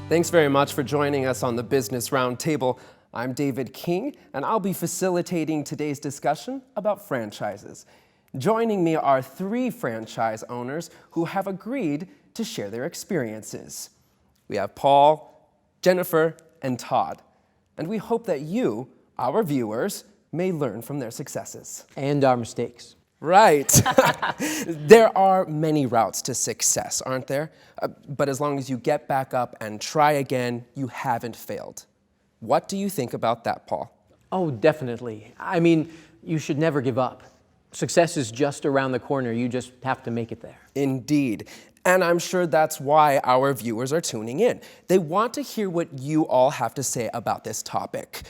Thanks very much for joining us on the Business Roundtable. I'm David King, and I'll be facilitating today's discussion about franchises. Joining me are 3 franchise owners who have agreed to share their experiences. We have Paul, Jennifer, and Todd, and we hope that you, our viewers, may learn from their successes. And our mistakes. Right. There are many routes to success, aren't there? But as long as you get back up and try again, you haven't failed. What do you think about that, Paul? Oh, definitely. I mean, you should never give up. Success is just around the corner. You just have to make it there. Indeed. And I'm sure that's why our viewers are tuning in. They want to hear what you all have to say about this topic.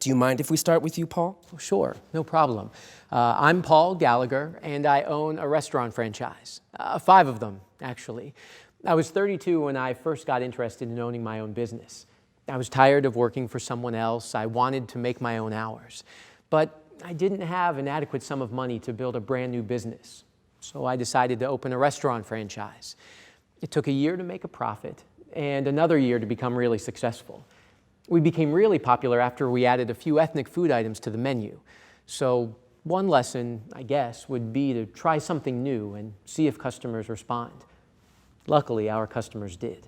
Do you mind if we start with you, Paul? Oh, sure, no problem. I'm Paul Gallagher, and I own a restaurant franchise. 5 of them, actually. I was 32 when I first got interested in owning my own business. I was tired of working for someone else. I wanted to make my own hours. But I didn't have an adequate sum of money to build a brand new business. So I decided to open a restaurant franchise. It took a year to make a profit and another year to become really successful. We became really popular after we added a few ethnic food items to the menu. So one lesson, I guess, would be to try something new and see if customers respond. Luckily, our customers did.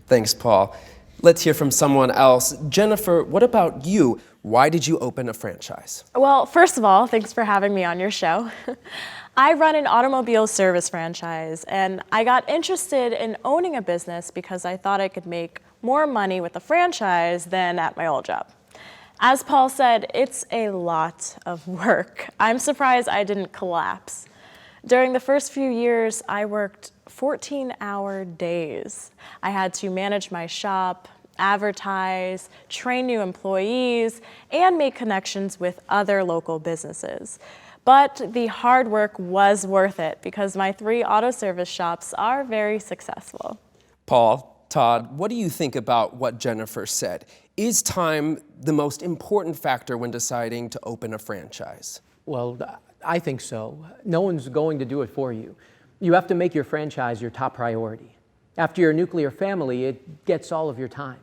Thanks, Paul. Let's hear from someone else. Jennifer, what about you? Why did you open a franchise? Well, first of all, thanks for having me on your show. I run an automobile service franchise, and I got interested in owning a business because I thought I could make more money with a franchise than at my old job. As Paul said, it's a lot of work. I'm surprised I didn't collapse. During the first few years, I worked 14-hour days. I had to manage my shop, advertise, train new employees, and make connections with other local businesses. But the hard work was worth it because my 3 auto service shops are very successful. Paul, Todd, what do you think about what Jennifer said? Is time the most important factor when deciding to open a franchise? Well, I think so. No one's going to do it for you. You have to make your franchise your top priority. After your nuclear family, it gets all of your time.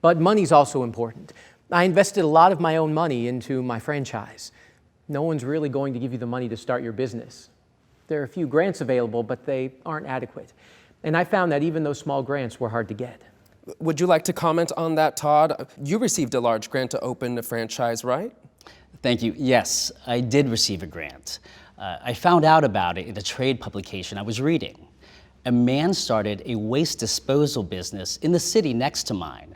But money's also important. I invested a lot of my own money into my franchise. No one's really going to give you the money to start your business. There are a few grants available, but they aren't adequate. And I found that even those small grants were hard to get. Would you like to comment on that, Todd? You received a large grant to open a franchise, right? Thank you. Yes, I did receive a grant. I found out about it in a trade publication I was reading. A man started a waste disposal business in the city next to mine,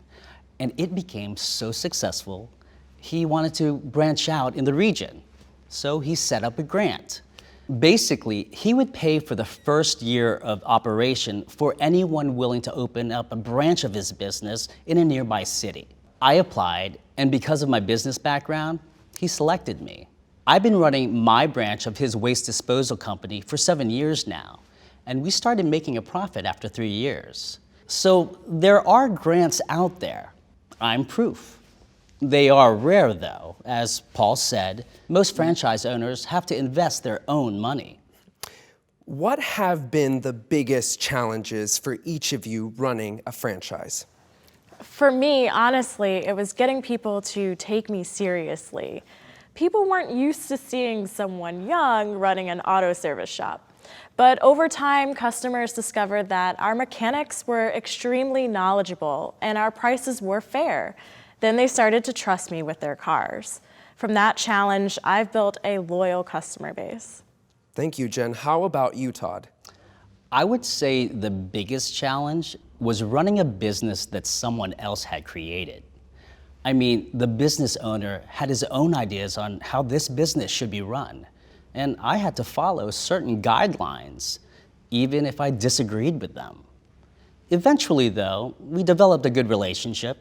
and it became so successful, he wanted to branch out in the region. So he set up a grant. Basically, he would pay for the first year of operation for anyone willing to open up a branch of his business in a nearby city. I applied, and because of my business background, he selected me. I've been running my branch of his waste disposal company for 7 years now, and we started making a profit after 3 years. So there are grants out there. I'm proof. They are rare, though. As Paul said, most franchise owners have to invest their own money. What have been the biggest challenges for each of you running a franchise? For me, honestly, it was getting people to take me seriously. People weren't used to seeing someone young running an auto service shop. But over time, customers discovered that our mechanics were extremely knowledgeable and our prices were fair. Then they started to trust me with their cars. From that challenge, I've built a loyal customer base. Thank you, Jen. How about you, Todd? I would say the biggest challenge was running a business that someone else had created. I mean, the business owner had his own ideas on how this business should be run, and I had to follow certain guidelines, even if I disagreed with them. Eventually, though, we developed a good relationship.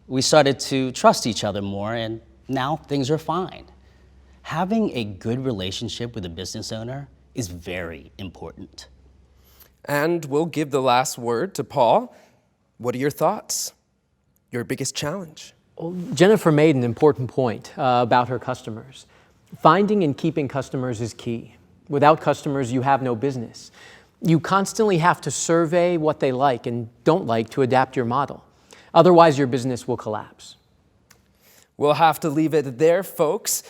We started to trust each other more, and now things are fine. Having a good relationship with a business owner is very important. And we'll give the last word to Paul. What are your thoughts? Your biggest challenge? Well, Jennifer made an important point about her customers. Finding and keeping customers is key. Without customers, you have no business. You constantly have to survey what they like and don't like to adapt your model. Otherwise, your business will collapse. We'll have to leave it there, folks.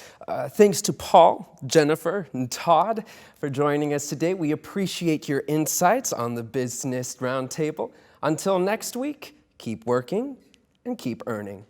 Thanks to Paul, Jennifer, and Todd for joining us today. We appreciate your insights on the Business Roundtable. Until next week, keep working and keep earning.